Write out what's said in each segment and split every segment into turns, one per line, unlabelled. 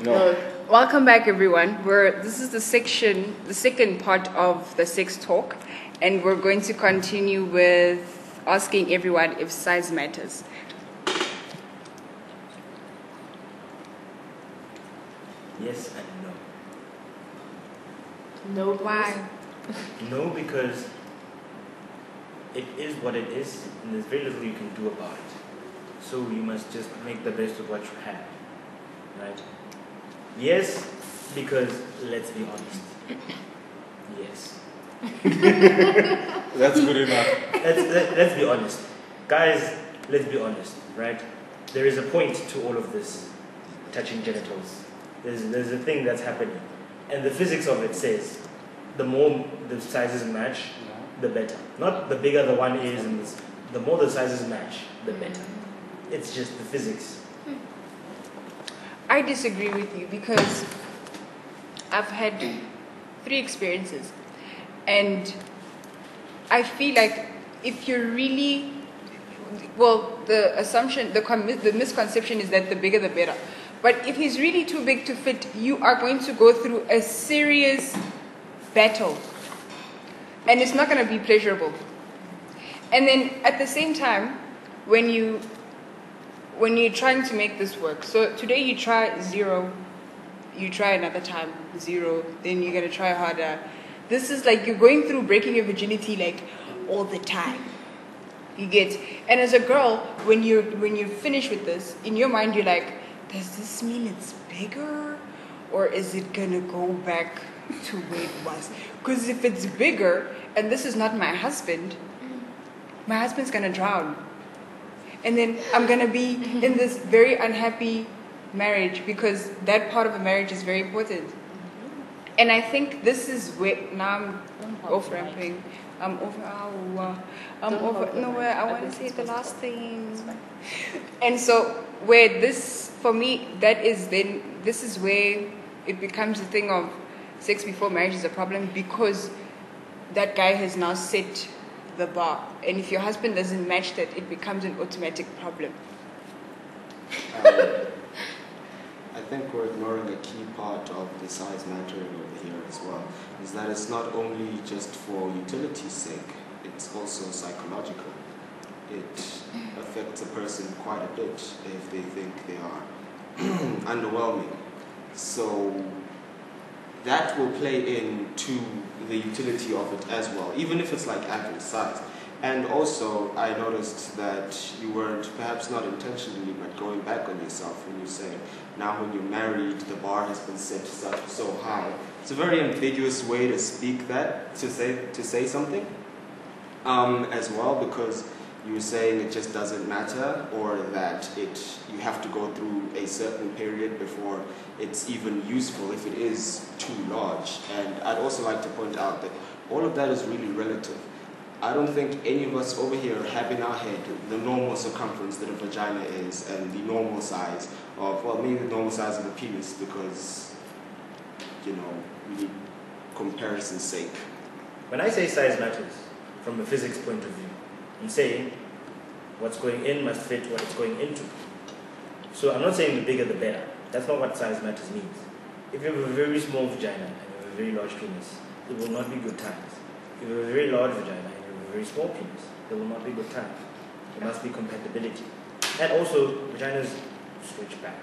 No.
Welcome back, everyone. This is the second part of the sex talk, and we're going to continue with asking everyone if size matters.
Yes and no.
No.
Why?
No, because it is what it is, and there's very little you can do about it. So you must just make the best of what you have, right? Yes, because let's be honest. Yes.
That's good enough.
Let's be honest. Guys, let's be honest, right? There is a point to all of this touching genitals. There's a thing that's happening. And the physics of it says the more the sizes match, the better. Not the bigger the one is, and the more the sizes match, the better. It's just the physics.
I disagree with you because I've had 3 experiences, and I feel like if you're really the misconception is that the bigger the better. But if he's really too big to fit, you are going to go through a serious battle, and it's not going to be pleasurable. And then at the same time, when you're trying to make this work, so today you try 0, you try another time 0, then you're going to try harder. This is like you're going through breaking your virginity like all the time. You get, and as a girl, when you're finished with this, in your mind you're like, does this mean it's bigger, or is it gonna go back to where it was? Because if it's bigger and this is not my husband's gonna drown, and then I'm gonna be in this very unhappy marriage because that part of a marriage is very important. And I think this is where now I'm over-ramping. I want to say the last thing. And so where this, for me, this is where it becomes a thing of sex before marriage is a problem, because that guy has now set the bar. And if your husband doesn't match that, it becomes an automatic problem.
I think we're ignoring a key part of the size mattering over here as well, is that it's not only just for utility's sake, it's also psychological. It affects a person quite a bit if they think they are underwhelming. So that will play into the utility of it as well, even if it's like average size. And also, I noticed that you weren't, perhaps not intentionally, but going back on yourself when you say, now when you're married, the bar has been set so high. It's a very ambiguous way to speak that, to say something, as well, because you were saying it just doesn't matter, or that you have to go through a certain period before it's even useful if it is too large. And I'd also like to point out that all of that is really relative. I don't think any of us over here have in our head the normal circumference that a vagina is and the normal size of, well, maybe the normal size of the penis, because, we need comparison's sake.
When I say size matters, from a physics point of view, I'm saying what's going in must fit what it's going into. So I'm not saying the bigger the better. That's not what size matters means. If you have a very small vagina and you have a very large penis, it will not be good times. If you have a very large vagina and you have a very small penis, there will not be good times. There must be compatibility. And also, vaginas stretch back.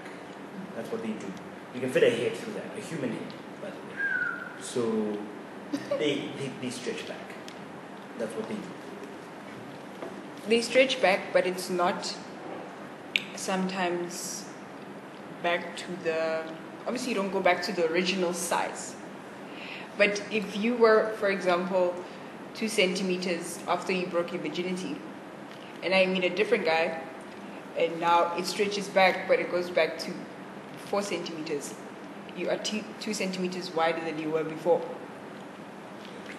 That's what they do. You can fit a head through that, a human head, by the way. So they stretch back. That's what they do.
They stretch back, but it's not sometimes back to the, obviously you don't go back to the original size. But if you were, for example, 2 centimeters after you broke your virginity, and I meet a different guy, and now it stretches back, but it goes back to 4 centimeters. You are 2 centimeters wider than you were before.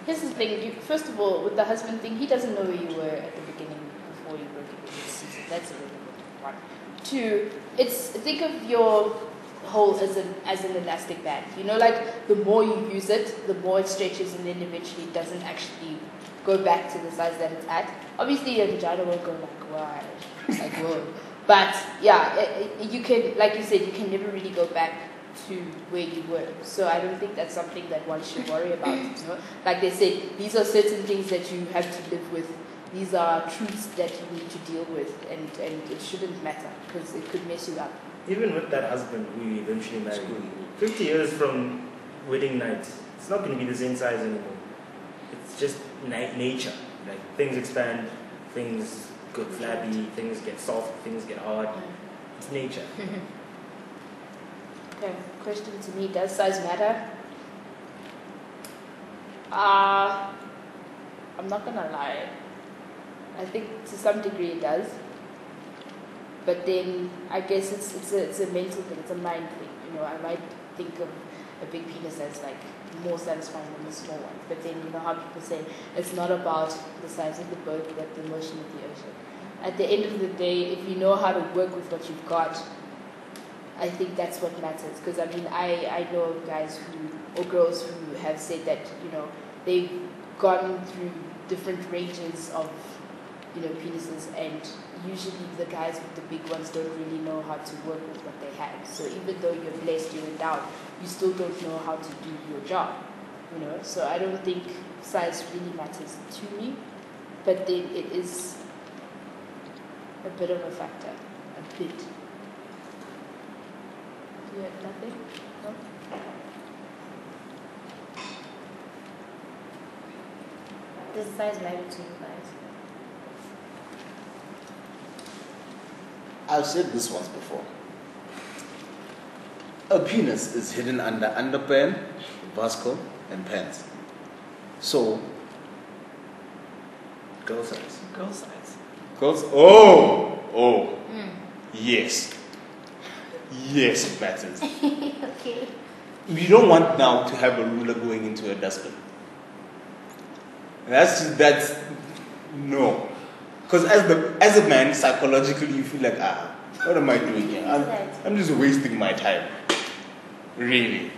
Here's the thing. First of all, with the husband thing, he doesn't know where you were at the beginning before you broke into the season. That's a really important one. 2, think of your hole as an elastic band. Like the more you use it, the more it stretches, and then eventually it doesn't actually go back to the size that it's at. Obviously, your vagina won't go like wide, like whoa. But yeah, you can, like you said, you can never really go back to where you were. So I don't think that's something that one should worry about. You know? Like they said, these are certain things that you have to live with. These are truths that you need to deal with, and it shouldn't matter because it could mess you up.
Even with that husband who you eventually married, 50 years from wedding night, it's not going to be the same size anymore. It's just nature. Like things expand, things get flabby, things get soft, things get hard. It's nature.
Okay, question to me, does size matter? I'm not gonna lie. I think to some degree it does. But then I guess it's a mental thing, it's a mind thing. You know, I might think of a big penis as like more satisfying than a small one. But then you know how people say it's not about the size of the boat but the motion of the ocean. At the end of the day, if you know how to work with what you've got, I think that's what matters. Because I mean, I know guys or girls who have said that, you know, they've gone through different ranges of, you know, penises, and usually the guys with the big ones don't really know how to work with what they have. So even though you're blessed, you're endowed, you still don't know how to do your job, you know. So I don't think size really matters to me, but then it is a bit of a factor, a bit. You have nothing? No?
Does size matter to you guys?
I've said this once before. A penis is hidden under underpant, vasco, and pants. So,
Girl size.
Girl size.
girls. Oh, yes. Yes, it matters.
Okay.
We don't want now to have a ruler going into a dustbin. That's no. Because as a man, psychologically, you feel like, what am I doing here? I'm just wasting my time. Really.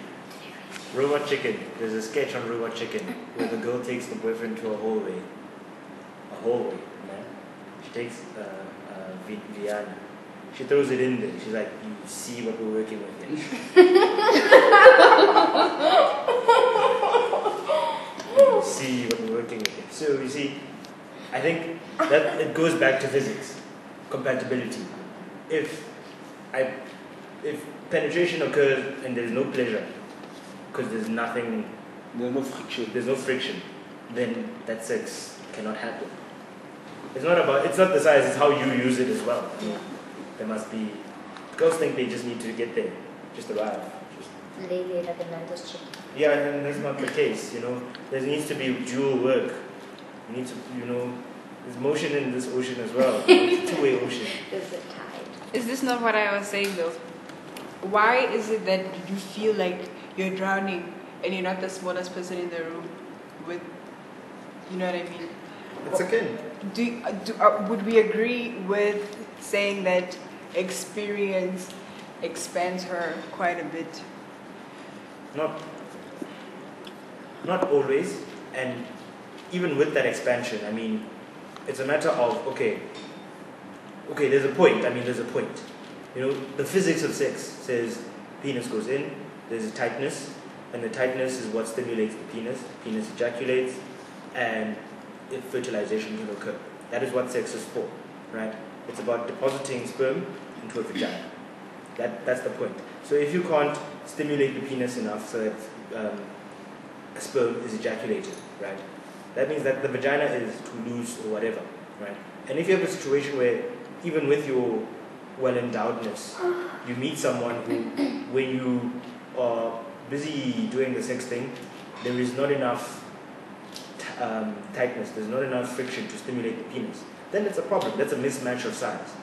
Robot Chicken. There's a sketch on Robot Chicken where the girl takes the boyfriend to a hallway. A hallway, man. She takes Viana. She throws it in there. She's like, you see what we're working with here. You see what we're working with here. So you see, I think that it goes back to physics, compatibility. If penetration occurs and there's no pleasure, because there's nothing,
There's no friction.
there's no friction, then that sex cannot happen. It's not the size, it's how you use it as well. There must be, girls think they just need to get there, just arrive.
Lay there like a Nando's chicken.
Yeah, and that's not the case, you know. There needs to be dual work. You need to, you know, there's motion in this ocean as well. It's a two-way ocean.
There's a tide.
Is this not what I was saying though? Why is it that you feel like you're drowning and you're not the smallest person in the room with, you know what I mean?
It's akin.
Would we agree with saying that experience expands her quite a bit?
Not always, and even with that expansion, I mean, it's a matter of, okay, there's a point. You know, the physics of sex says penis goes in, there's a tightness, and the tightness is what stimulates the penis ejaculates, and if fertilization can occur. That is what sex is for, right? It's about depositing sperm into a vagina. That's the point. So if you can't stimulate the penis enough so that a sperm is ejaculated, right? That means that the vagina is too loose or whatever, right? And if you have a situation where even with your well-endowedness, you meet someone who, when you are busy doing the sex thing, there is not enough tightness, there's not enough friction to stimulate the penis, then it's a problem. That's a mismatch of size,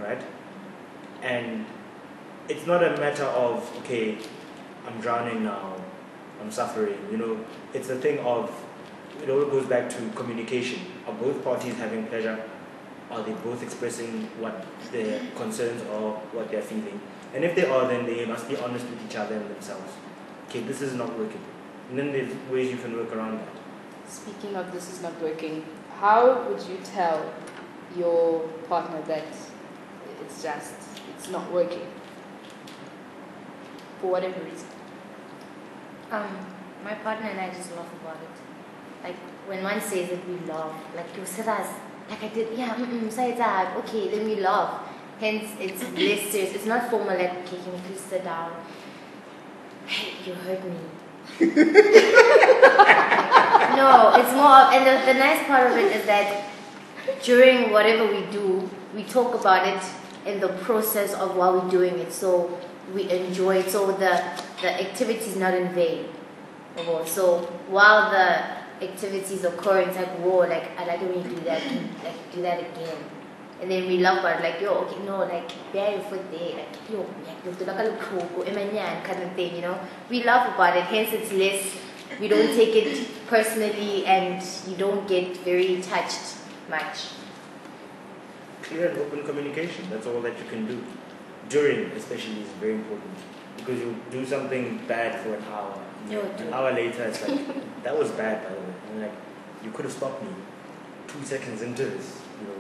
right? And it's not a matter of, okay, I'm drowning now, I'm suffering, you know. It's a thing of, it all goes back to communication. Are both parties having pleasure? Are they both expressing what their concerns are, what they're feeling? And if they are, then they must be honest with each other and themselves. Okay, this is not working. And then there's ways you can work around that.
Speaking of this is not working, how would you tell your partner that it's not working? for whatever reason?
My partner and I just laugh about it. Like when one says it, we laugh. Like you said us, like I did, yeah, say that. Okay, then we laugh. Hence, it's less serious. It's not formal. Like, okay, can you please sit down? Hey, you hurt me. No, it's more. And the nice part of it is that during whatever we do, we talk about it in the process of while we're doing it. So we enjoy it. So the activity is not in vain. So while the activity is occurring, it's like, whoa, like I like it when you do that, like do that again. And then we love about it, like, yo, okay, no, like bear your foot there, like yo, kind of thing, you know. We laugh about it, hence it's less, we don't take it personally and you don't get very touched much.
Clear and open communication, that's all that you can do. During, especially, is very important. Because you do something bad for an hour. An hour later, it's like, that was bad, by the way. And like, you could have stopped me 2 seconds into this, you know.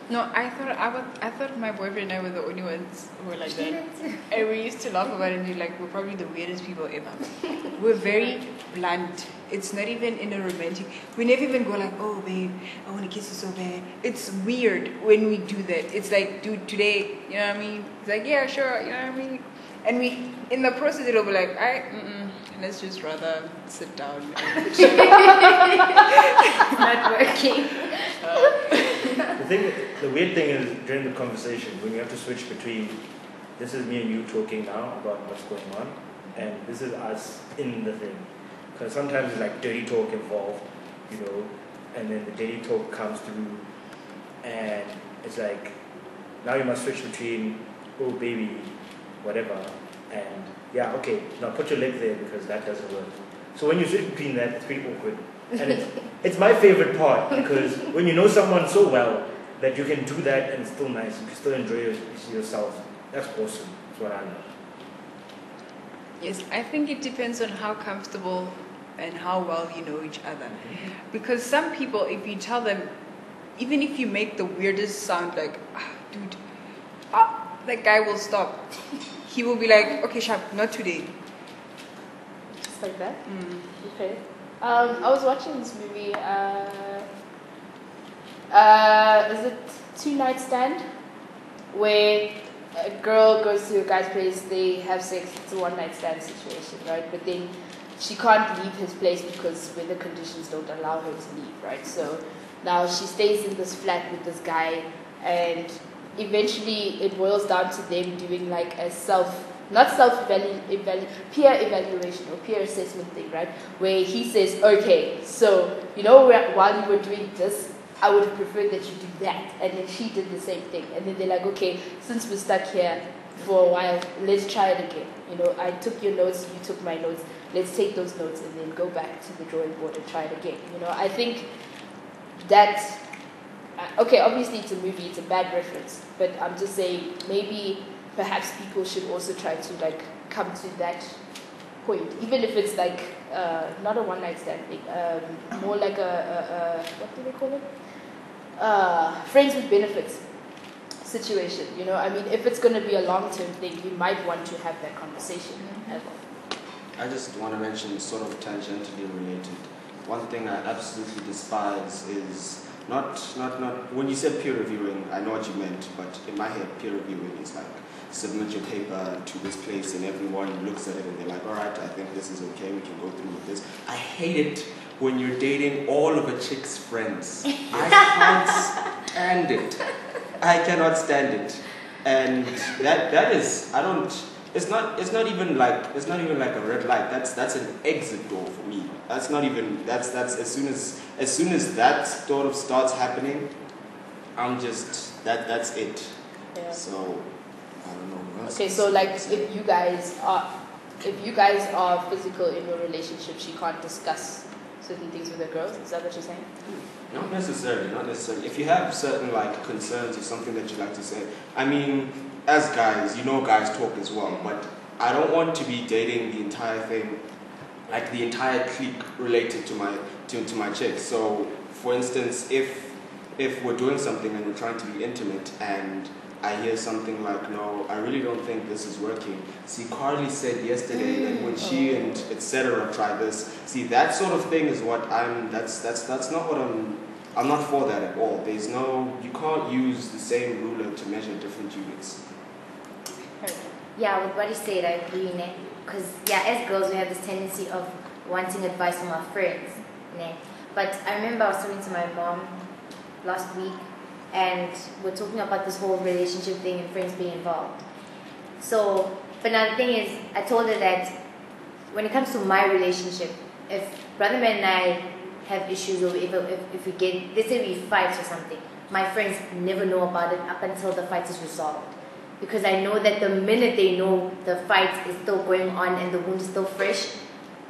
No, I thought my boyfriend and I were the only ones who were like that. And we used to laugh about it and be like, we're probably the weirdest people ever. We're very blunt. It's not even in a romantic. We never even go like, oh babe, I want to kiss you so bad. It's weird when we do that. It's like, dude, today, you know what I mean? It's like, yeah, sure, you know what I mean? And we, in the process, it'll be like, let's just rather sit down.
It's not working.
The weird thing is during the conversation when you have to switch between this is me and you talking now about what's going on and this is us in the thing, because sometimes it's like dirty talk involved, you know, and then the dirty talk comes through and it's like now you must switch between oh baby whatever and yeah okay now put your leg there because that doesn't work. So when you switch between that, it's pretty awkward. And it's my favorite part because when you know someone so well that you can do that and it's still nice, you can still enjoy yourself. That's awesome. That's what I love.
Yes, I think it depends on how comfortable and how well you know each other. Because some people, if you tell them, even if you make the weirdest sound like, dude, that guy will stop. He will be like, okay, sharp, not today.
Just like that? Okay. I was watching this movie, is it Two Night Stand? Where a girl goes to a guy's place, they have sex, it's a one night stand situation, right? But then she can't leave his place because weather conditions don't allow her to leave, right? So now she stays in this flat with this guy and eventually it boils down to them doing like a peer evaluation or peer assessment thing, right? Where he says, okay, so, you know, while you were doing this, I would have preferred that you do that. And then she did the same thing. And then they're like, okay, since we're stuck here for a while, let's try it again. You know, I took your notes, you took my notes. Let's take those notes and then go back to the drawing board and try it again. You know, I think that, okay, obviously it's a movie, it's a bad reference. But I'm just saying, maybe perhaps people should also try to like come to that point, even if it's like not a one night stand thing, more like a what do they call it? Friends with benefits situation. You know, I mean, if it's going to be a long term thing, you might want to have that conversation as well.
I just want to mention, sort of tangentially related. One thing I absolutely despise is not when you said peer reviewing, I know what you meant, but in my head, peer reviewing is like submit your paper to this place and everyone looks at it and they're like, all right, I think this is okay, we can go through with this. I hate it when you're dating all of a chick's friends. I can't stand it. I cannot stand it. And that is, I don't, it's not even like a red light. That's an exit door for me. That's not even, that's as soon as that sort of starts happening, I'm just, that's it.
Yeah.
So, I don't know.
Okay, so like if you guys are physical in your relationship, she can't discuss certain things with the girls. Is that what you're saying?
Not necessarily. If you have certain like concerns or something that you like to say, I mean, as guys, you know, guys talk as well. But I don't want to be dating the entire thing, like the entire clique related to my chick. So, for instance, if we're doing something and we're trying to be intimate and I hear something like, no, I really don't think this is working. See, Carly said yesterday that when she and etc. try this, see, that sort of thing is what that's not what I'm not for that at all. There's no, you can't use the same ruler to measure different units.
Yeah, with what you said, I agree, ne? Because, yeah, as girls, we have this tendency of wanting advice from our friends, ne? But I remember I was talking to my mom last week, and we're talking about this whole relationship thing and friends being involved. So, but now the thing is, I told her that when it comes to my relationship, if Brother Man and I have issues, or if we get, let's say we fight or something, my friends never know about it up until the fight is resolved. Because I know that the minute they know the fight is still going on and the wound is still fresh,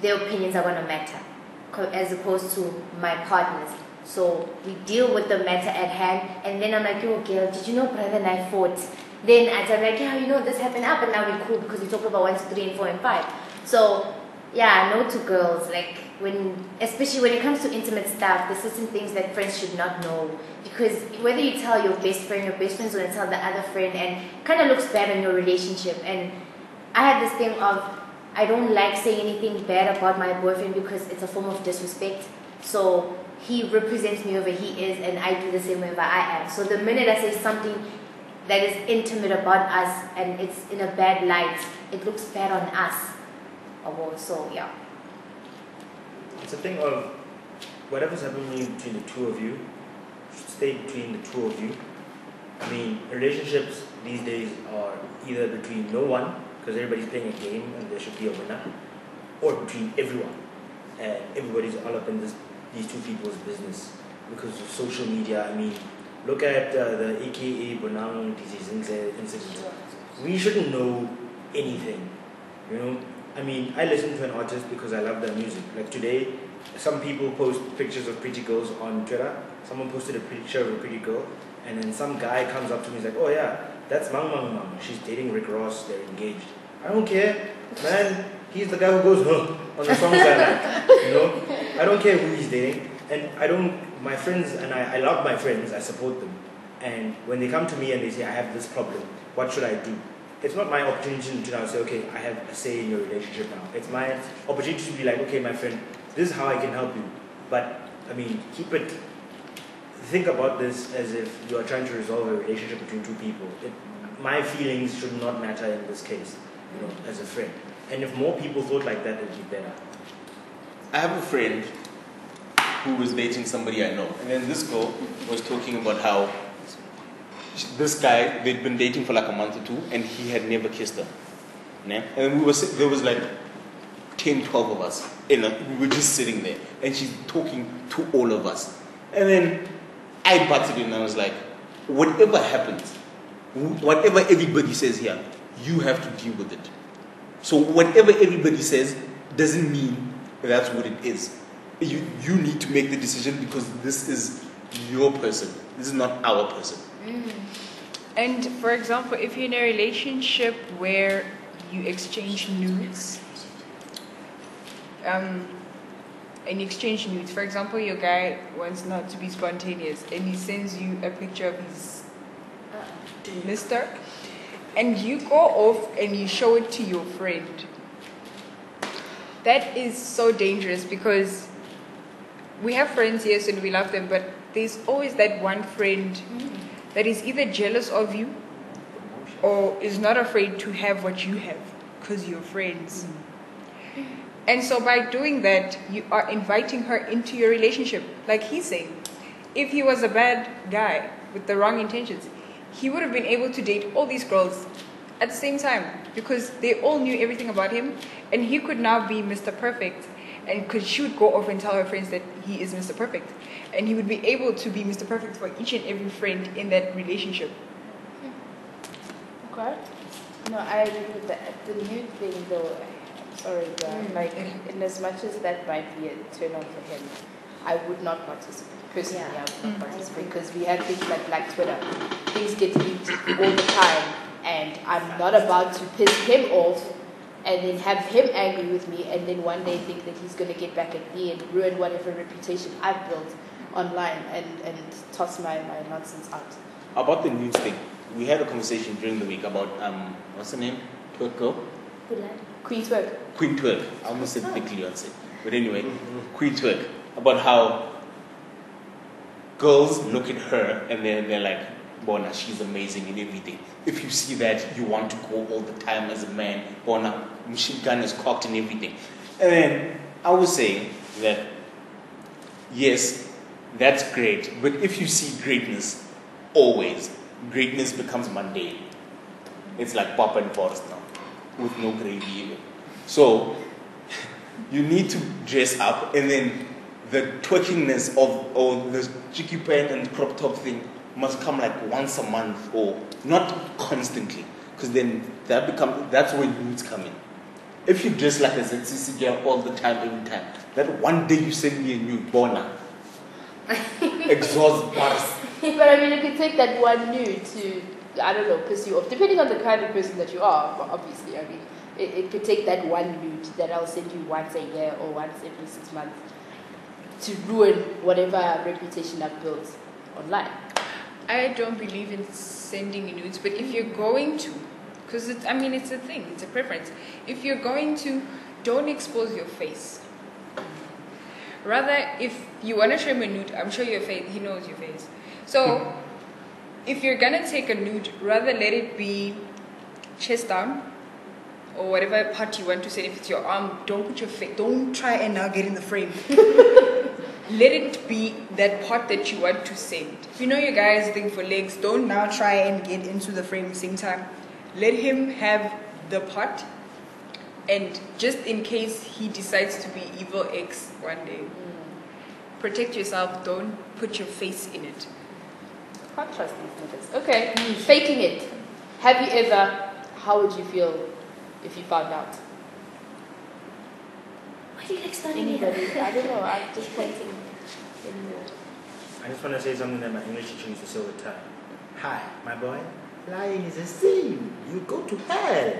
their opinions are going to matter, as opposed to my partners. So we deal with the matter at hand, and then I'm like, yo, girl, did you know brother and I fought? Then I'm like, yeah, you know, this happened up, and now we're cool because we talk about 1, 2, 3, and 4, and 5. So, yeah, no to girls, like, especially when it comes to intimate stuff, there's certain things that friends should not know. Because whether you tell your best friend's going to tell the other friend, and kind of looks bad on your relationship. And I have this thing of, I don't like saying anything bad about my boyfriend because it's a form of disrespect. So he represents me whoever he is, and I do the same wherever I am. So the minute I say something that is intimate about us and it's in a bad light, it looks bad on us. So, yeah.
It's a thing of whatever's happening between the two of you should stay between the two of you. I mean, relationships these days are either between no one, because everybody's playing a game and there should be a winner, or between everyone. And everybody's all up in these two people's business because of social media. I mean, look at the AKA Bonang disease incident. We shouldn't know anything, you know. I mean, I listen to an artist because I love their music. Like today, some people post pictures of pretty girls on Twitter. Someone posted a picture of a pretty girl, and then some guy comes up to me and is like, oh yeah, that's Mang Mang Mang. She's dating Rick Ross, they're engaged. I don't care, man. He's the guy who goes, huh, on the songs I like, you know? I don't care who he's dating. And my friends, and I love my friends, I support them. And when they come to me and they say, I have this problem, what should I do? It's not my opportunity to now say, okay, I have a say in your relationship now. It's my opportunity to be like, okay, my friend, this is how I can help you. But, I mean, think about this as if you are trying to resolve a relationship between two people. My feelings should not matter in this case, you know, as a friend. And if more people thought like that, it would be better.
I have a friend who was dating somebody I know, and then this girl was talking about how this guy, they'd been dating for like a month or two, and he had never kissed her. And there was like 10, 12 of us, and we were just sitting there, and she's talking to all of us. And then I butted in and I was like, whatever happens, whatever everybody says here, you have to deal with it. So whatever everybody says doesn't mean that's what it is. You need to make the decision because this is your person. This is not our person.
And for example, if you're in a relationship where you exchange nudes, for example, your guy wants not to be spontaneous and he sends you a picture of his mister, and you go off and you show it to your friend. That is so dangerous because we have friends, yes, and we love them, but there's always that one friend that is either jealous of you or is not afraid to have what you have because you're friends. And so by doing that, you are inviting her into your relationship. Like he's saying, if he was a bad guy with the wrong intentions, he would have been able to date all these girls at the same time because they all knew everything about him, and he could now be Mr. Perfect. And because she would go off and tell her friends that he is Mr. Perfect. And he would be able to be Mr. Perfect for each and every friend in that relationship.
Okay. No, I agree with that. The nude thing though, sorry, like in as much as that might be a turn on for him, I would not participate. Personally, I would not participate because we have things like Black Twitter. Things get leaked all the time, and I'm not about to piss him off and then have him angry with me, and then one day think that he's going to get back at me and ruin whatever reputation I've built online and toss my nonsense out.
About the news thing, we had a conversation during the week about what's her name? Twerk girl?
Queen Twerk.
Queen Twerk. I almost said Big Leonce. But anyway, Queen Twerk. About how girls look at her and then they're like, Bona, she's amazing and everything. If you see that, you want to go all the time as a man. Bona, machine gun is cocked and everything. And then I was saying that, yes, that's great. But if you see greatness, always, greatness becomes mundane. It's like Papa and Forrest now, with no gravy even. So, you need to dress up, and then the twerkingness or the cheeky pant and crop top thing must come like once a month or not constantly, because then that's where nudes come in. If you dress like a ZCC girl all the time, every time, that one day you send me a nude, Bona, exhaust bars.
But I mean, you could take that one nude to, I don't know, piss you off, depending on the kind of person that you are. Obviously, I mean, it could take that one nude that I'll send you once a year or once every 6 months to ruin whatever reputation I've built online.
I don't believe in sending nudes, but if you're going to, because it's a thing, it's a preference. If you're going to, don't expose your face. Rather, if you want to show him a nude, I'm sure your face, he knows your face. So, if you're gonna take a nude, rather let it be chest down, or whatever part you want to send. If it's your arm, don't put your face, don't try and now get in the frame. Let it be that part that you want to send. If you know your guy's thing for legs, don't now try and get into the frame same time. Let him have the part, and just in case he decides to be evil X one day, protect yourself, don't put your face in it.
Can't trust these niggas. Okay, faking it. Have you ever, how would you feel if you found out?
Why do you like studying
Anybody?
it?
I don't know, I'm just pointing.
I just want to say something that my English teacher used to say all the time. Hi, my boy. Lying is a sin. You go to hell.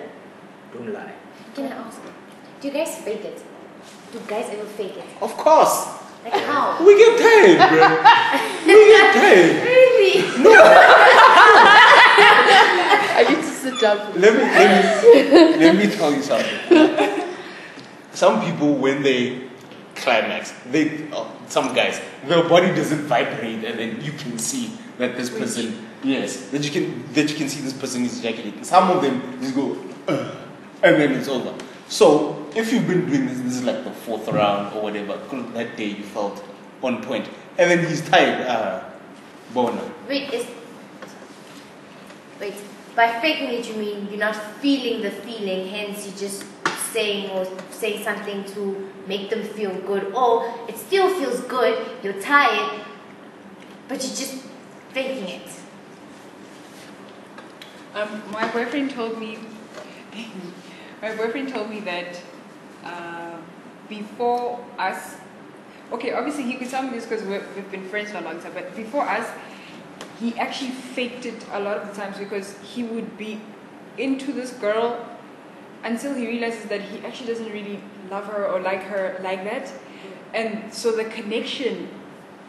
Don't lie.
Can I ask? Do you guys fake it? Do guys ever fake it?
Of course.
Like how?
We get paid, bro. We get paid.
Really?
I need to sit down.
Let me tell you something. Some people, when they climax, some guys, their body doesn't vibrate, and then you can see that this person, that you can see this person is ejaculating. Some of them just go, and then it's over. So if you've been doing this is like the 4th round or whatever, that day you felt on point, and then he's tired, Bona.
Wait, by faking it you mean you're not feeling the feeling, hence you're just saying something to make them feel good, or it still feels good, you're tired, but you're just faking it.
My boyfriend told me that before us, okay, obviously he could tell me this because we've been friends for a long time, but before us, he actually faked it a lot of the times because he would be into this girl until he realizes that he actually doesn't really love her or like her like that. And so the connection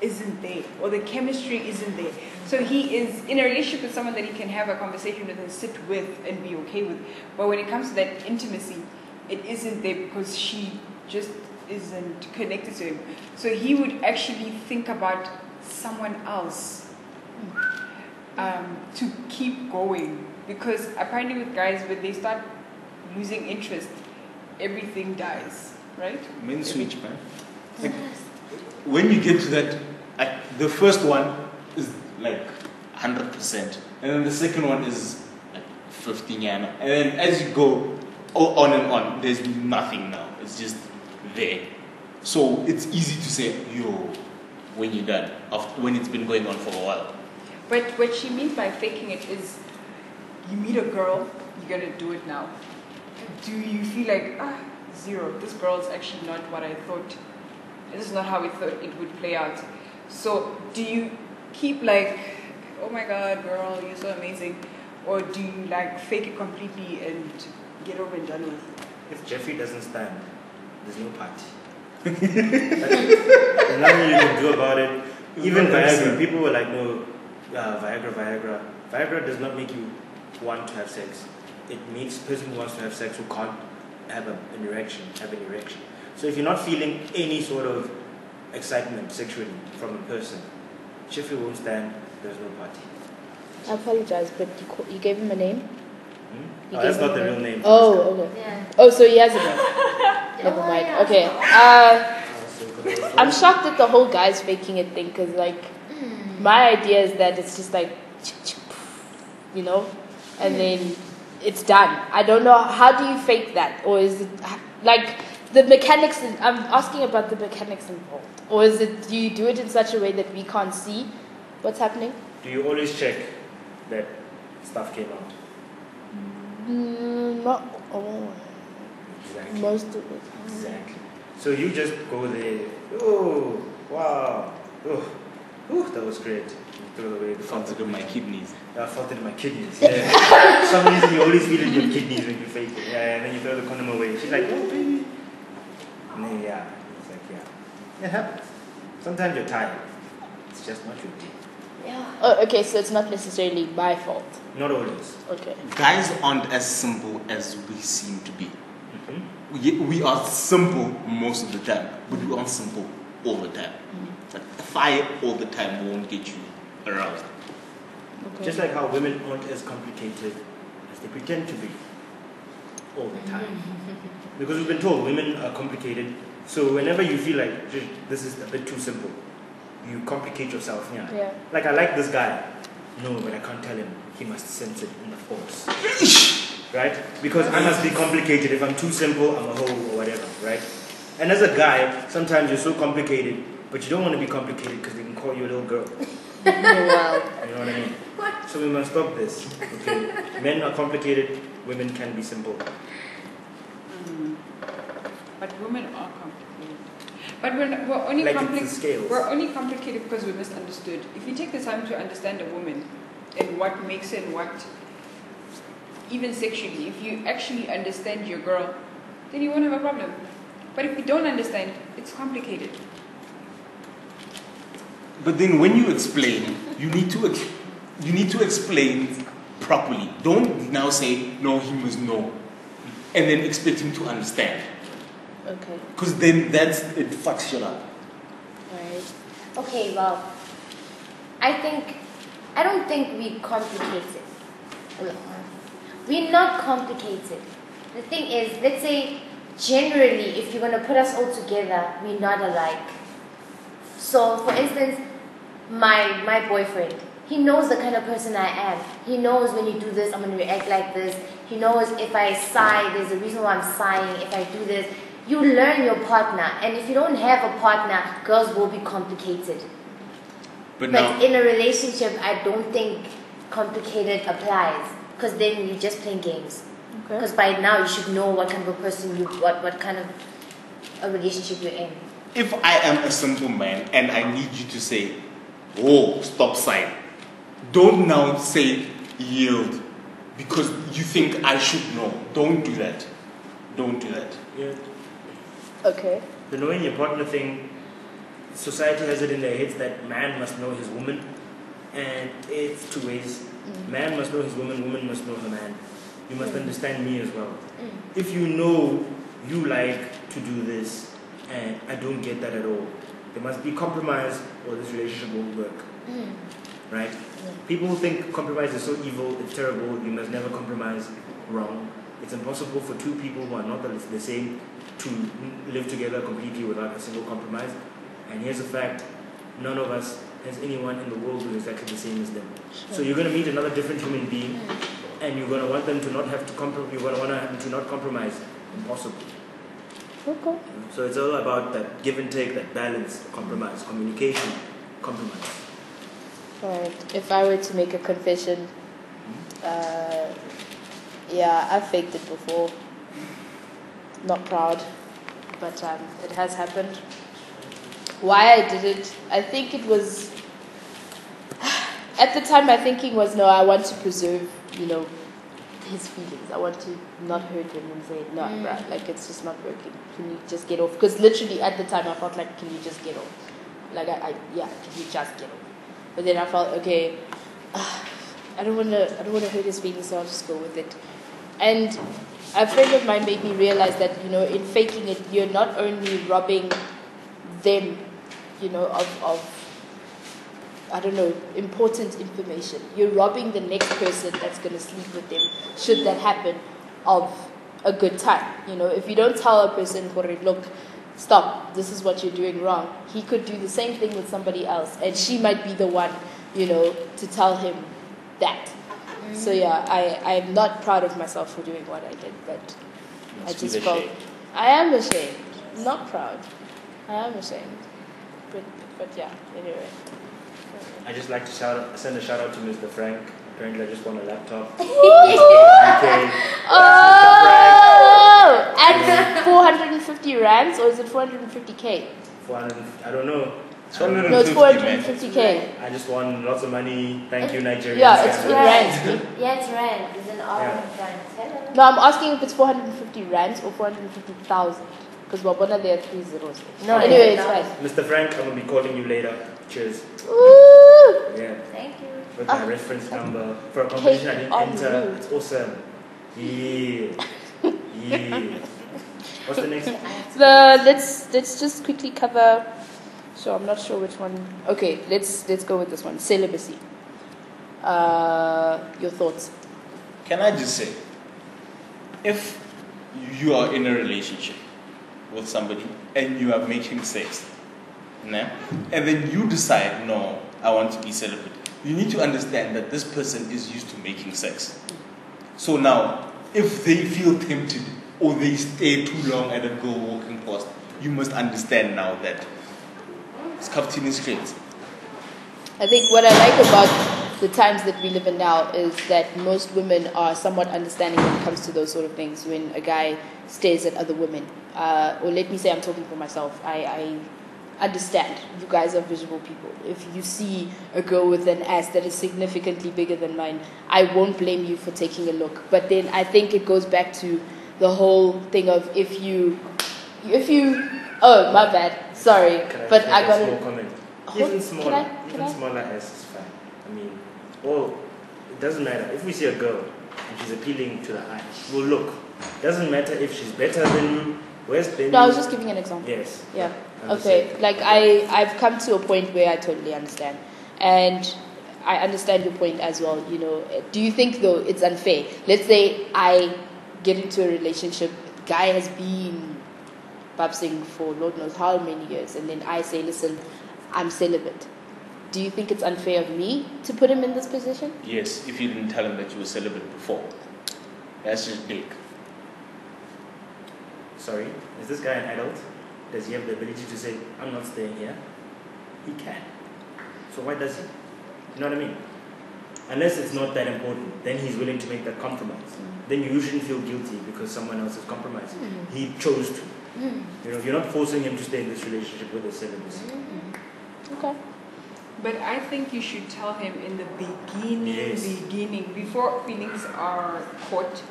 isn't there, or the chemistry isn't there. So he is in a relationship with someone that he can have a conversation with and sit with and be okay with. But when it comes to that intimacy, it isn't there because she just isn't connected to him. So he would actually think about someone else to keep going. Because apparently with guys, when they start losing interest, everything dies, right?
Men switch, man. Like, when you get to that, the first one is like 100%, and then the second one is like 15 yana, and then as you go on and on, there's nothing now. It's just there. So it's easy to say, yo, when you're done, when it's been going on for a while.
But what she means by faking it is, you meet a girl, you gotta do it now. Do you feel like, zero, this girl's actually not what I thought, this is not how we thought it would play out. So do you keep like, oh my god, girl, you're so amazing, or do you like fake it completely and get over and done with?
If Jeffrey doesn't stand, there's no party. There's nothing you can do about it. Even Viagra, people were like, no, Viagra. Viagra does not make you want to have sex. It makes a person who wants to have sex who can't have an erection, have an erection. So if you're not feeling any sort of excitement sexually from a person, Chiffy won't stand, there's no party.
I apologize, but you gave him a name?
Hmm?
You
Oh, that's
gave
not
him
the
a
real name.
Oh, okay.
Yeah.
Oh, so he has a name. Never mind.
yeah.
Okay. I'm shocked at the whole guys faking it thing, because, like, my idea is that it's just like, you know, and then it's done. I don't know, how do you fake that? Or is it, like, the mechanics, I'm asking about the mechanics involved. Or is it, do you do it in such a way that we can't see what's happening?
Do you always check that stuff came out?
Not all.
Exactly.
Most of it.
Exactly. So you just go there. Oh, wow. Oh, that was great. You throw away the
Felt it in my kidneys.
I felt it in my kidneys. Yeah. For some reason you always feel it in your kidneys when you fake it. Yeah, and then you throw the condom away. She's like, oh baby. And then yeah, it's like yeah. It happens. Sometimes you're tired. It's just not your day.
Yeah.
Oh, okay, so it's not necessarily my fault.
Not always.
Okay.
Guys aren't as simple as we seem to be.
Mm-hmm.
We are simple most of the time, but we aren't simple all the time. Like, fire all the time won't get you aroused.
Okay.
Just like how women aren't as complicated as they pretend to be all the time. Because we've been told women are complicated. So whenever you feel like this is a bit too simple, you complicate yourself. Yeah.
Yeah.
Like I like this guy. No, but I can't tell him. He must sense it in the force. Right? Because I must be complicated. If I'm too simple, I'm a hoe or whatever. Right? And as a guy, sometimes you're so complicated, but you don't want to be complicated because they can call you a little girl.
Wow.
You know what I mean? So we must stop this. Okay? Men are complicated, women can be simple.
But women are complicated. But we're only
Like it's the
complicated.
scales.
We're only complicated because we're misunderstood. If you take the time to understand a woman and what makes her and what, even sexually, if you actually understand your girl, then you won't have a problem. But if you don't understand, it's complicated.
But then when you explain, you need to explain properly. Don't now say, no, he must know. And then expect him to understand.
Okay.
Because then it fucks you up.
Right.
Okay, well, I don't think we complicate it. We're not complicated. The thing is, let's say, generally, if you're going to put us all together, we're not alike. So, for instance, my boyfriend, he knows the kind of person I am. He knows when you do this, I'm going to react like this. He knows if I sigh, there's a reason why I'm sighing. If I do this, you learn your partner. And if you don't have a partner, girls will be complicated.
But
But
now,
in a relationship, I don't think complicated applies. Because then you're just playing games.
Okay.
Because by now you should know what kind of a person what kind of a relationship you're in.
if I am a simple man and I need you to say, oh, stop sign, don't now say yield because you think I should know. Don't do that. Don't do that.
Yeah.
Okay.
The knowing your partner thing, society has it in their heads that man must know his woman, and it's two ways. Man must know his woman, woman must know her man. You must understand me as well. If you know you like to do this, and I don't get that at all, there must be compromise or this relationship won't work. Right? People think compromise is so evil, it's terrible, you must never compromise. Wrong. It's impossible for two people who are not the same to live together completely without a single compromise. And here's the fact, none of us has anyone in the world who is exactly the same as them. So you're going to meet another different human being, and you're going to want them to not have to compromise, you're going to want them to not compromise. Impossible.
Okay.
So it's all about that give and take, that balance, compromise, communication, compromise.
Alright. If I were to make a confession, yeah, I've faked it before. Not proud, but it has happened. Why I did it, I think it was, at the time my thinking was, no, I want to preserve, his feelings. I want to not hurt him and say, no, bruh, like it's just not working. Can you just get off? Because literally at the time I felt like, can you just get off? Like, can you just get off? But then I felt, okay, I don't want to hurt his feelings, so I'll just go with it. And a friend of mine made me realize that, in faking it, you're not only robbing them, of I don't know, important information. You're robbing the next person that's going to sleep with them, should that happen, of a good time. If you don't tell a person, look, stop, this is what you're doing wrong, he could do the same thing with somebody else, and she might be the one, to tell him that. So yeah, I'm not proud of myself for doing what I did, but I just felt I am ashamed. Not proud. I am ashamed. But yeah, anyway.
I just like to send a shout out to Mr. Frank. Apparently, I just won a laptop.
Oh, and 450 rands, or is it 450k?
400. I don't know.
No, it's 450k.
I just won lots of money. Thank you, Nigerians.
Yeah, it's rands.
Yeah, it's rand. It's an African rand. Hello.
No, I'm asking if it's 450 rands or 450,000. Because Wabona, there are 3 zeros.
No,
anyway, it's fine.
Mr. Frank, I'm going to be calling you later. Cheers.
Ooh.
Yeah.
Thank you.
With my reference number. For a competition I didn't
on
enter.
you.
It's awesome. Yeah. Yeah. What's the next?
Let's just quickly cover. So I'm not sure which one. Okay, let's go with this one. Celibacy. Your thoughts?
Can I just say, if you are in a relationship with somebody and you are making sex, and then you decide, no, I want to be celibate, you need to understand that this person is used to making sex. So now, if they feel tempted or they stay too long at a girl walking past, you must understand now that it's captain is straight.
I think what I like about the times that we live in now is that most women are somewhat understanding when it comes to those sort of things. When a guy stares at other women, or let me say, I'm talking for myself, I understand. You guys are visual people. If you see a girl with an ass that is significantly bigger than mine, I won't blame you for taking a look. But then I think it goes back to the whole thing of if you oh, my bad, sorry, but I got
a small comment. Even smaller, smaller ass is fine. I mean, it doesn't matter. If we see a girl and she's appealing to the eye, we'll look. Doesn't matter if she's better than you, worse than you.
No, I was just giving an example.
Yes.
Yeah. Okay. Like I've come to a point where I totally understand, and I understand your point as well. Do you think though it's unfair? Let's say I get into a relationship, guy has been babsing for Lord knows how many years, and then I say, listen, I'm celibate. Do you think it's unfair of me to put him in this position?
Yes, if you didn't tell him that you were celibate before. That's just big.
Sorry, is this guy an adult? Does he have the ability to say, I'm not staying here? He can. So why does he? You know what I mean? Unless it's not that important, then he's willing to make that compromise. Then you shouldn't feel guilty because someone else is compromising. He chose to. You're not forcing him to stay in this relationship with a celibacy.
Okay.
But I think you should tell him in the beginning, before feelings are caught,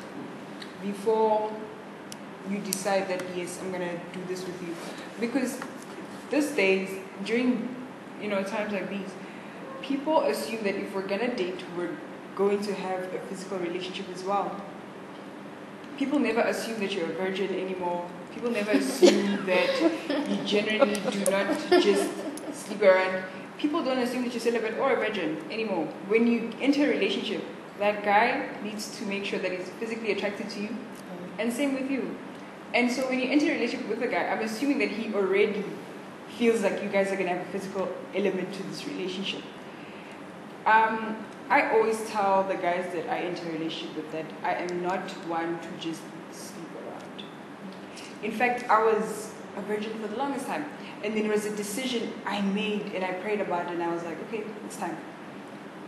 before you decide that, yes, I'm going to do this with you. Because these days, during times like these, people assume that if we're going to date, we're going to have a physical relationship as well. People never assume that you're a virgin anymore. People never assume that you generally do not just sleep around. People don't assume that you're celibate or a virgin anymore. When you enter a relationship, that guy needs to make sure that he's physically attracted to you, and same with you. And so when you enter a relationship with a guy, I'm assuming that he already feels like you guys are going to have a physical element to this relationship. I always tell the guys that I enter a relationship with that I am not one to just sleep around. In fact, I was a virgin for the longest time. And then it was a decision I made, and I prayed about it, and I was like, okay, it's time.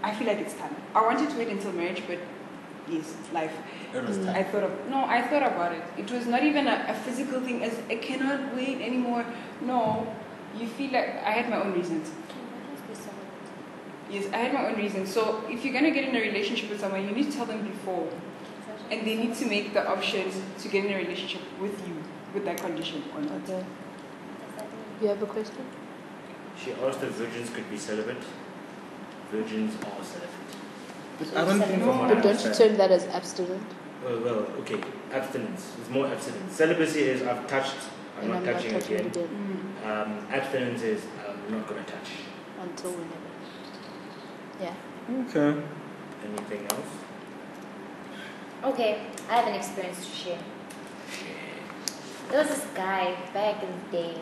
I feel like it's time. I wanted to wait until marriage, but yes, it's life.
It was time.
I thought about it. It was not even a physical thing, as I cannot wait anymore. No, you feel like I had my own reasons. Yes, I had my own reasons. So if you're going to get in a relationship with someone, you need to tell them before. And they need to make the option to get in a relationship with you, with that condition or not.
Okay. You have a question?
She asked if virgins could be celibate. Virgins are celibate.
I don't think
from what I
But don't you
understand.
term that as abstinent?
Well, okay. Abstinence. It's more abstinence. Celibacy is I've touched, I'm
And
not touching
it
again.
again
Abstinence is I'm not going to touch.
until whenever. Yeah.
Okay.
Anything else?
Okay, I have an experience to share. There was this guy back in the day.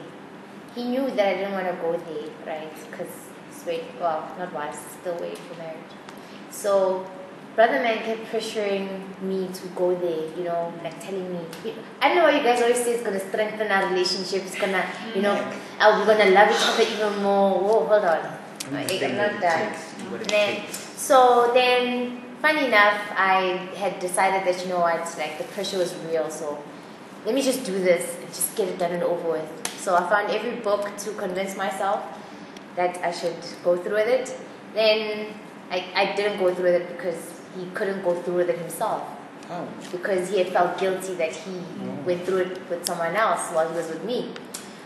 He knew that I didn't want to go there, right? Because not wives, still waiting for marriage. So, brother man kept pressuring me to go there, you know, like telling me, I don't know what you guys always say, it's going to strengthen our relationship, it's going to, you know, we're going to love each other even more. Whoa, hold on. I'm not done. So then, funny enough, I had decided that, you know what, like the pressure was real, so let me just do this and just get it done and over with. So I found every book to convince myself that I should go through with it. Then I didn't go through with it because he couldn't go through with it himself.
How?
Because he had felt guilty that he went through it with someone else while he was with me.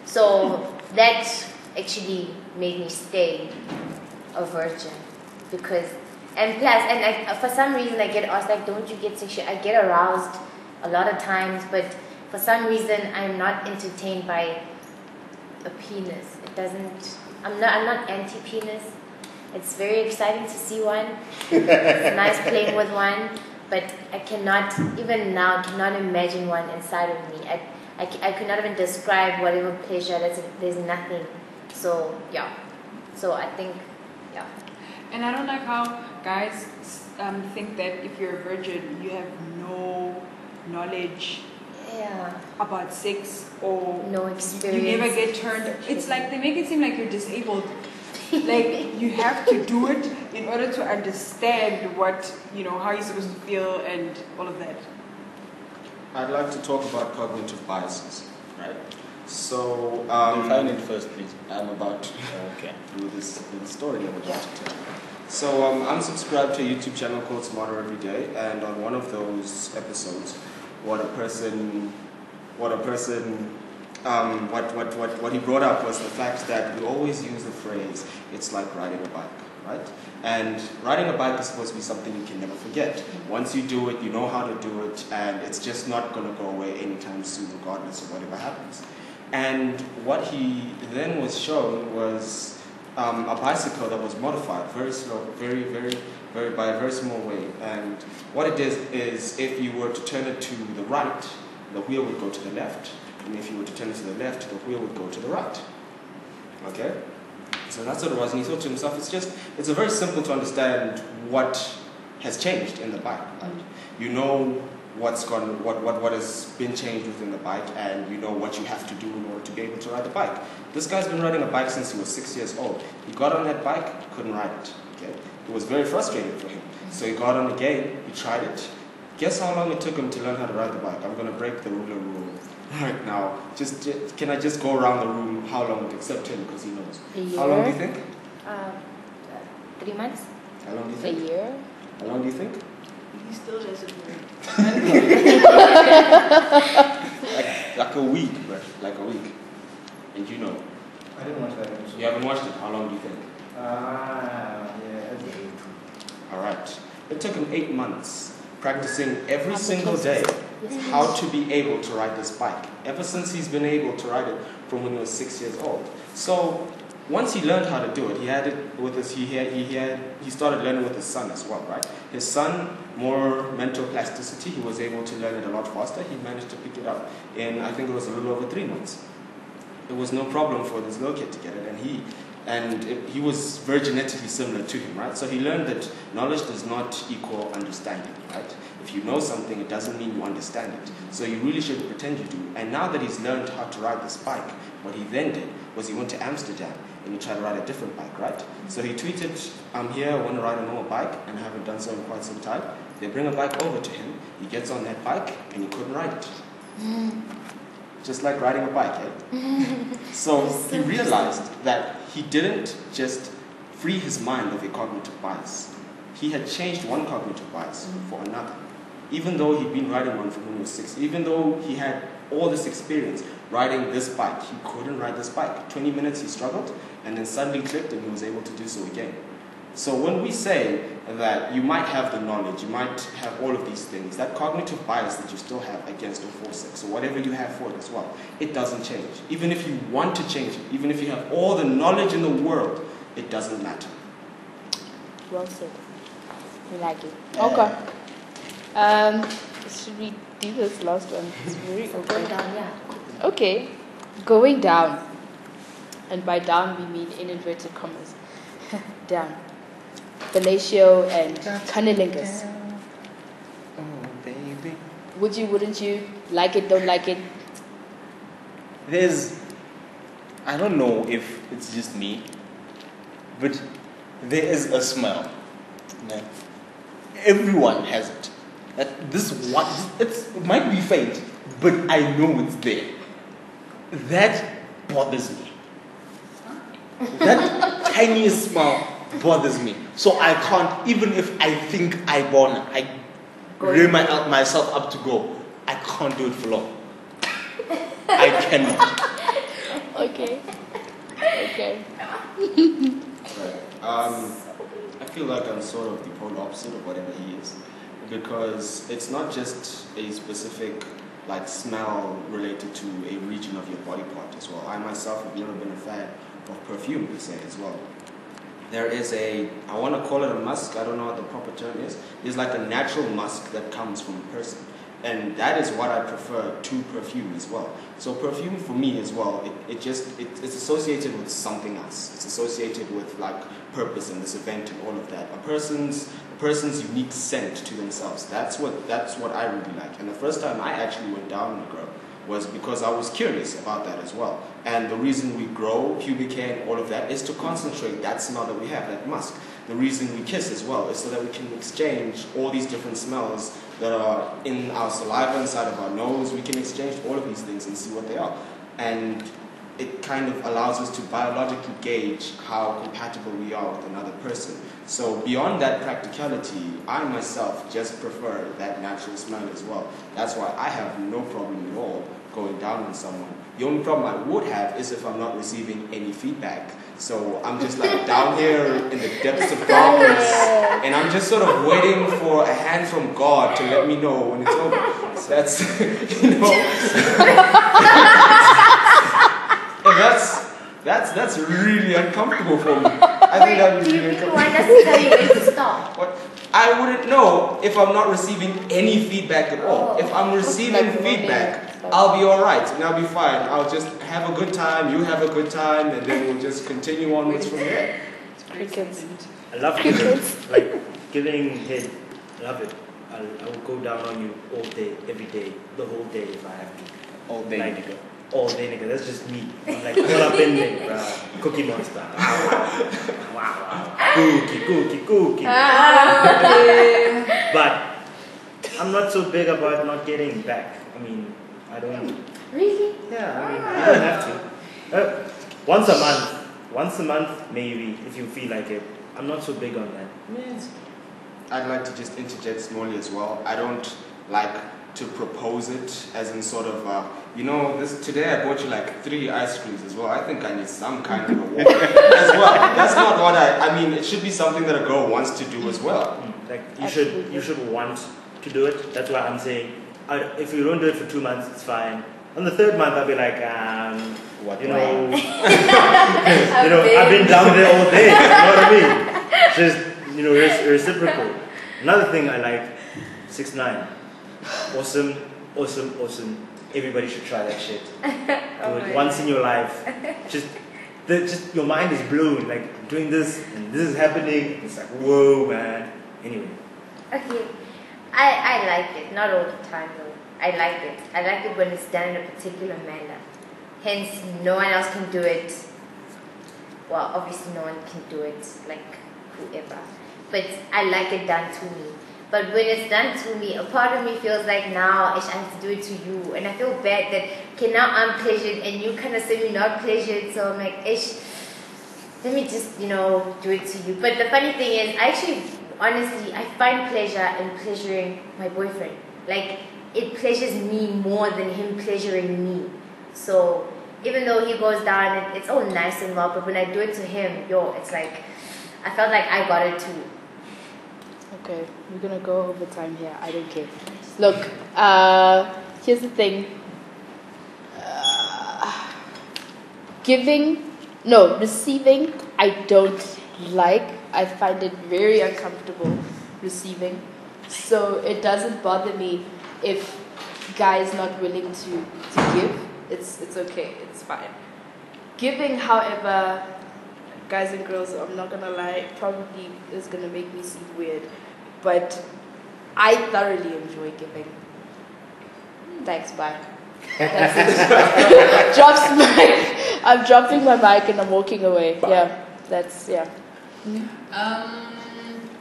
So that actually made me stay a virgin. Because, and plus, and for some reason I get asked, like, don't you get sexual? I get aroused a lot of times, but for some reason I'm not entertained by a penis. It doesn't, I'm not anti-penis. It's very exciting to see one. It's nice playing with one, but I cannot, even now, cannot imagine one inside of me. I could not even describe whatever pleasure, there's nothing. So, yeah. So I think, yeah.
And I don't like how guys think that if you're a virgin, you have no knowledge
Yeah.
about sex or
No
you
experience.
never get turned. It's like they make it seem like you're disabled. Like you have to do it in order to understand what, you know, how you're supposed to feel and all of that.
I'd like to talk about cognitive biases, right? So,
Define it first, please.
I'm about to
Okay.
do this little story I'm about to tell. So, I'm subscribed to a YouTube channel called Smarter Every Day, and on one of those episodes, what he brought up was the fact that we always use the phrase, it's like riding a bike, right? And riding a bike is supposed to be something you can never forget. Once you do it, you know how to do it, and it's just not going to go away anytime soon, regardless of whatever happens. And what he then was shown was a bicycle that was modified, very slow, by a very small way. And what it is if you were to turn it to the right, the wheel would go to the left. And if you were to turn it to the left, the wheel would go to the right. Okay? So that's what it was. And he thought to himself, it's a very simple to understand what has changed in the bike. Right? You know what has been changed within the bike, and you know what you have to do in order to be able to ride the bike. This guy's been riding a bike since he was 6 years old. He got on that bike, couldn't ride it. Okay? It was very frustrating for him. So he got on again, he tried it. Guess how long it took him to learn how to ride the bike? I'm going to break the ruler rule right now. Can I just go around the room how long it except him, because he knows.
A year?
How long do you think?
3 months?
How long do you
A
think?
year?
How long do you think?
He still doesn't know.
Like a week, bro. Like a week. And you know.
I didn't watch that episode.
You haven't watched it. How long do you think?
Yeah, that's 8.
Alright. It took him 8 months practicing every single day how to be able to ride this bike. Ever since he's been able to ride it from when he was 6 years old. So once he learned how to do it, he had it with his he started learning with his son as well, right? His son, more mental plasticity, he was able to learn it a lot faster. He managed to pick it up in, I think it was a little over 3 months. It was no problem for this little kid to get it, and he was very genetically similar to him, right? So he learned that knowledge does not equal understanding, right? If you know something, it doesn't mean you understand it. So you really shouldn't pretend you do. And now that he's learned how to ride this bike, what he then did was he went to Amsterdam and he tried to ride a different bike, right? So he tweeted, I'm here, I want to ride a normal bike, and I haven't done so in quite some time. They bring a bike over to him, he gets on that bike, and he couldn't ride it. Just like riding a bike, eh? So he realized that he didn't just free his mind of a cognitive bias. He had changed one cognitive bias for another. Even though he'd been riding one from when he was 6, even though he had all this experience riding this bike, he couldn't ride this bike. 20 minutes he struggled, and then suddenly clicked and he was able to do so again. So when we say that you might have the knowledge, you might have all of these things, that cognitive bias that you still have against or for sex, or whatever you have for it as well, it doesn't change. Even if you want to change it, even if you have all the knowledge in the world, it doesn't matter.
Well said. We like it. Okay. Should we do this last one? It's very
Going
okay.
down, yeah.
Okay. Going down. And by down we mean in inverted commas. Down. Fellatio and cunnilingus.
Oh, baby.
Would you, wouldn't you? Like it, don't like it?
I don't know if it's just me, but there is a smell. That everyone has it. That this one, it might be faint, but I know it's there. That bothers me. That tiniest smell bothers me. So I can't, even if I think I rear myself up to go, I can't do it for long. I cannot.
Okay. Okay.
I feel like I'm sort of the polar opposite of whatever he is, because it's not just a specific like smell related to a region of your body part as well. I myself have never been a fan of perfume per se as well. There is I want to call it a musk, I don't know what the proper term is. There's like a natural musk that comes from a person. And that is what I prefer to perfume as well. So perfume for me as well, it's associated with something else. It's associated with like purpose and this event and all of that. A person's unique scent to themselves. That's what I really like. And the first time I actually went down on a girl was because I was curious about that as well. And the reason we grow pubic hair and all of that is to concentrate that smell that we have, that musk. The reason we kiss as well is so that we can exchange all these different smells that are in our saliva, inside of our nose. We can exchange all of these things and see what they are. And it kind of allows us to biologically gauge how compatible we are with another person. So beyond that practicality, I myself just prefer that natural smell as well. That's why I have no problem at all going down on someone. The only problem I would have is if I'm not receiving any feedback. So I'm just like down here in the depths of darkness, and I'm just sort of waiting for a hand from God to let me know when it's over. So that's, that's really uncomfortable for me. I think that would be really uncomfortable.
Want us to tell you when to stop?
What? I wouldn't know if I'm not receiving any feedback at all. If I'm receiving feedback, I'll be alright and I'll be fine. I'll just have a good time, you have a good time, and then we'll just continue onwards from there.
Crickets.
I love giving head. I love it. I will go down on you all day, every day, the whole day if I have to.
All day,
Like,
nigga.
All day, nigga. That's just me. I'm like all up in there, bruh. Cookie Monster. Wow. Cookie. But I'm not so big about not getting back. I mean, I don't.
Really?
Yeah, I mean, you don't have to. Once a month, maybe, if you feel like it. I'm not so big on that.
Yes. I'd like to just interject smallly as well. I don't like to propose it as in sort of, today I bought you like 3 ice creams as well. I think I need some kind of reward as well. That's not what I mean, it should be something that a girl wants to do as well.
Like, you should want to do it. That's why I'm saying, if you don't do it for 2 months, it's fine. On the 3rd month, I'll be like, I've been down there all day. You know what I mean? Just, reciprocal. Another thing I like, 6ix9ine. Awesome. Everybody should try that shit. Do it once in your life. Just your mind is blown. Like, doing this and this is happening. It's like, whoa, man. Anyway.
Okay. I like it. Not all the time though. I like it. I like it when it's done in a particular manner. Hence, no one else can do it. Well, obviously no one can do it, like whoever. But I like it done to me. But when it's done to me, a part of me feels like now I have to do it to you. And I feel bad that, now I'm pleasured and you kind of say me not pleasured. So I'm like, let me just, do it to you. But the funny thing is, honestly, I find pleasure in pleasuring my boyfriend. Like, it pleasures me more than him pleasuring me. So even though he goes down, it's all nice and well, but when I do it to him, it's like, I felt like I got it too.
Okay, we're gonna go over time here. I don't care. Look, here's the thing. Receiving, I don't like. I find it very uncomfortable receiving. So it doesn't bother me if guys not willing to give. It's okay. It's fine. Giving, however, guys and girls, I'm not gonna lie, probably is gonna make me seem weird, but I thoroughly enjoy giving. Thanks, bye. That's it. Drops mic. I'm dropping my mic and I'm walking away. Yeah, that's yeah.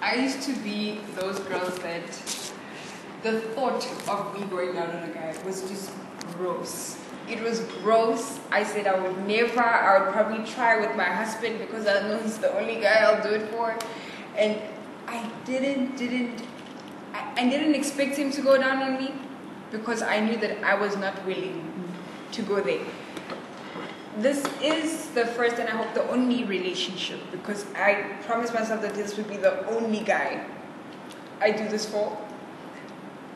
I used to be those girls that the thought of me going down on a guy was just gross. It was gross. I said I would never. I would probably try with my husband because I know he's the only guy I'll do it for. And I didn't expect him to go down on me because I knew that I was not willing to go there. This is the first and I hope the only relationship because I promised myself that this would be the only guy I do this for.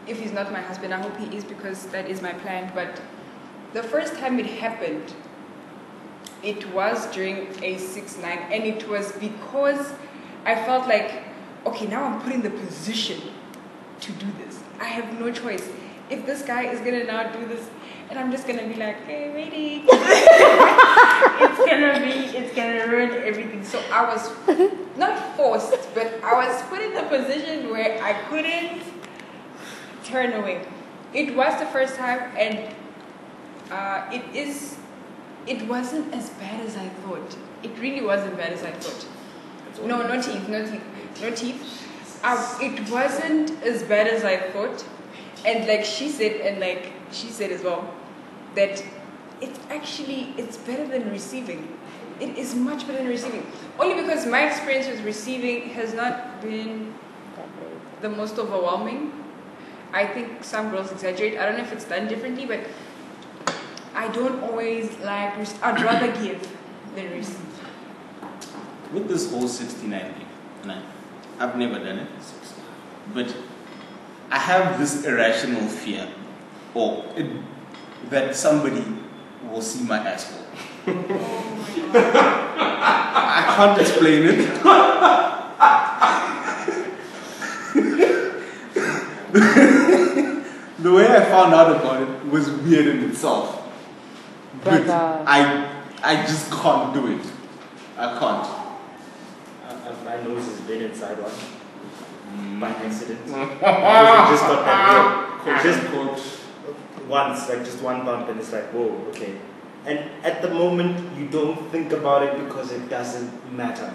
If he's not my husband, I hope he is because that is my plan. But the first time it happened, it was during a 6-9 and it was because I felt like, okay, now I'm put in the position to do this. I have no choice. If this guy is gonna now do this, and I'm just gonna be like, hey, waiting. it's gonna ruin everything. So I was not forced, but I was put in the position where I couldn't turn away. It was the first time, and it wasn't as bad as I thought. It really wasn't bad as I thought. No teeth. It wasn't as bad as I thought. And like she said as well, that it's better than receiving. It is much better than receiving. Only because my experience with receiving has not been the most overwhelming. I think some girls exaggerate. I don't know if it's done differently, but I don't always like, I'd rather give than receive.
With this whole 69 thing, and I've never done it, but I have this irrational fear that somebody will see my asshole. I can't explain it. The way I found out about it was weird in itself. But I just can't do it. I can't.
My nose has been inside one by accident. It just got that weird. Just once, like just one bump, and it's like, whoa, okay. And at the moment, you don't think about it because it doesn't matter.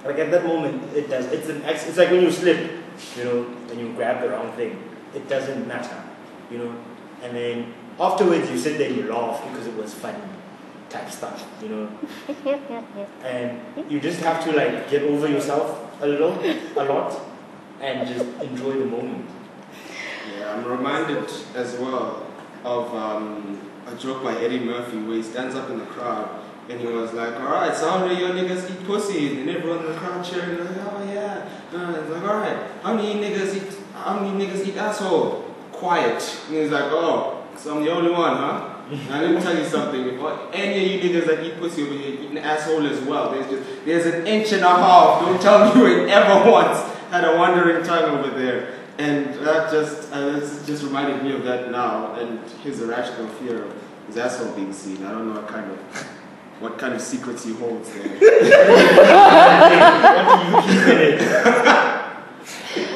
Like at that moment, it does. It's like when you slip, and you grab the wrong thing. It doesn't matter, And then afterwards, you sit there and you laugh because it was funny type stuff, And you just have to like get over yourself a lot, and just enjoy the moment.
Yeah, I'm reminded as well of a joke by Eddie Murphy where he stands up in the crowd and he was like, alright, so how many of your niggas eat pussy? And everyone in the crowd cheering, like, oh yeah. He's like, alright, how many niggas eat asshole? Quiet. And he's like, oh, so I'm the only one, huh? Now let me tell you something. If any of you niggas that eat pussy over here eat an asshole as well, there's an inch and a half. Don't tell me you ain't ever once had a wandering tongue over there. And that just reminded me of that now, and his irrational fear of his asshole being seen. I don't know what kind of secrets he holds there.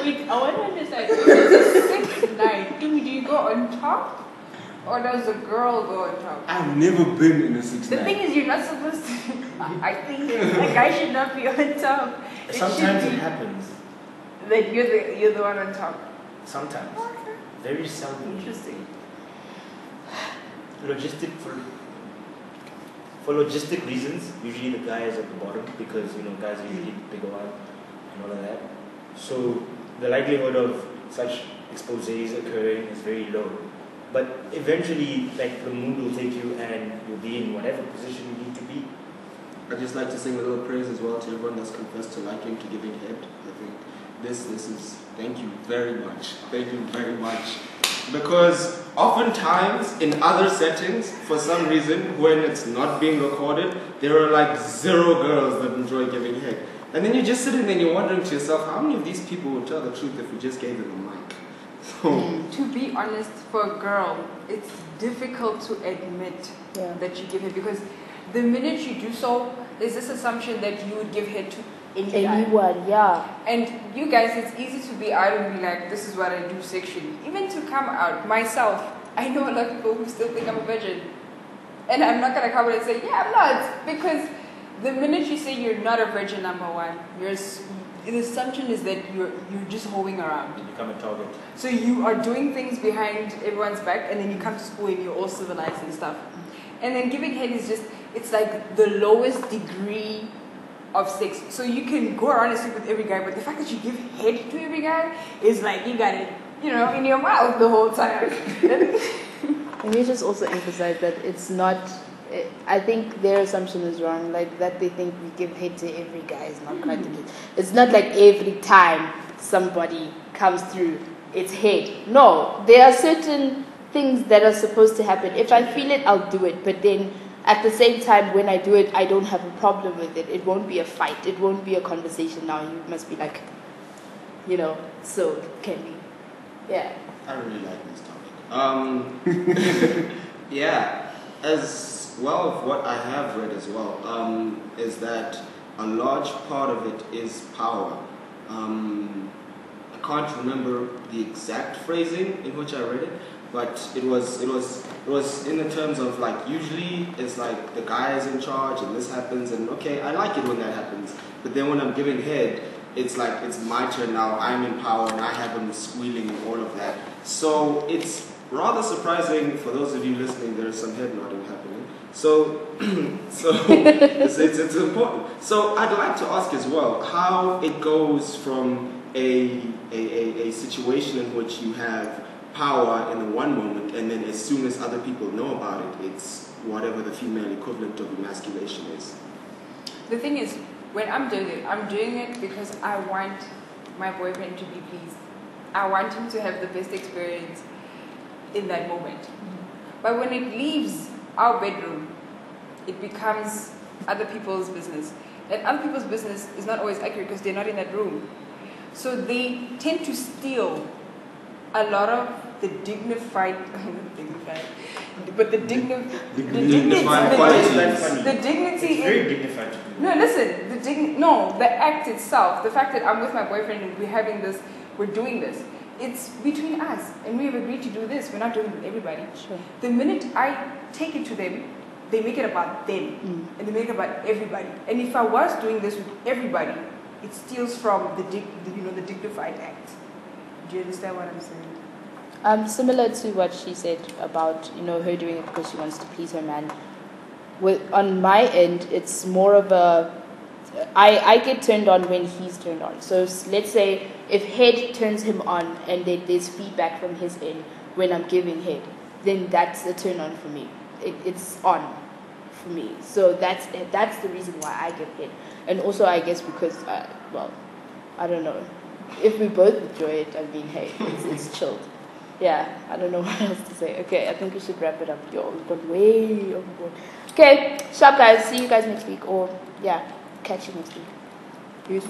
Wait, I want to understand. It's a 6-9. Do you go on top? Or does the girl go on top?
I've never been in a 6-9.
The thing is, you're not supposed to. I think a guy should not be on top.
Sometimes it happens.
That you're the one on top.
Sometimes. Very seldom.
Interesting.
For logistic reasons, usually the guy is at the bottom because guys are usually bigger one and all of that. So the likelihood of such exposés occurring is very low. But eventually, like the mood will take you, and you'll be in whatever position you need to be.
I'd just like to sing a little praise as well to everyone that's confessed to liking to giving head. I think this is, thank you very much. Thank you very much. Because oftentimes in other settings, for some reason, when it's not being recorded, there are like 0 girls that enjoy giving head. And then you're just sitting there and you're wondering to yourself, how many of these people would tell the truth if we just gave them a mic? So,
To be honest, for a girl, it's difficult to admit that you give head because the minute you do so, there's this assumption that you would give head to
Anyone, yeah.
And you guys, it's easy to be out and be like, this is what I do sexually. Even to come out, myself, I know a lot of people who still think I'm a virgin. And I'm not going to come out and say, yeah, I'm not. Because the minute you say you're not a virgin, number one, the assumption is that you're just holding around.
You become a target.
So you are doing things behind everyone's back, and then you come to school and you're all civilized and stuff. And then giving head is just, it's like the lowest degree of sex. So you can go around and sleep with every guy, but the fact that you give head to every guy is like you got it, in your mouth the whole time.
And you just also emphasize that it's not. I think their assumption is wrong. Like that they think we give head to every guy is not quite the case. It's not like every time somebody comes through, it's head. No, there are certain things that are supposed to happen. If I feel it, I'll do it. But then at the same time, when I do it, I don't have a problem with it. It won't be a fight. It won't be a conversation now. You must be like, so can we? Yeah.
I really like this topic. Yeah, as well of what I have read as well, is that a large part of it is power. I can't remember the exact phrasing in which I read it, but it was in the terms of like usually it's like the guy is in charge and this happens and okay, I like it when that happens, but then when I'm giving head, it's like it's my turn now, I'm in power and I have them squealing and all of that. So it's rather surprising for those of you listening, there's some head nodding happening. So it's important. So I'd like to ask as well how it goes from a situation in which you have power in the one moment, and then as soon as other people know about it, it's whatever the female equivalent of emasculation is.
The thing is, when I'm doing it because I want my boyfriend to be pleased. I want him to have the best experience in that moment. But when it leaves our bedroom, it becomes other people's business. And other people's business is not always accurate because they're not in that room. So they tend to steal a lot of the dignified, but the dignity.
It's very dignified.
No, listen, the act itself, the fact that I'm with my boyfriend and we're having this, we're doing this, it's between us and we have agreed to do this. We're not doing it with everybody.
Sure.
The minute I take it to them, they make it about them and they make it about everybody. And if I was doing this with everybody, it steals from the dignified act. Do you understand what I'm saying?
Similar to what she said about her doing it because she wants to please her man. On my end, it's more of a I get turned on when he's turned on. So let's say if head turns him on and then there's feedback from his end when I'm giving head, then that's a turn on for me. It's on for me. So that's the reason why I give head. And also I guess because I don't know. If we both enjoy it, I mean, hey, it's chilled. Yeah, I don't know what else to say. Okay, I think we should wrap it up. Yo, we've gone way overboard. Okay, sharp guys. See you guys next week. Or, yeah, catch you next week. Peace.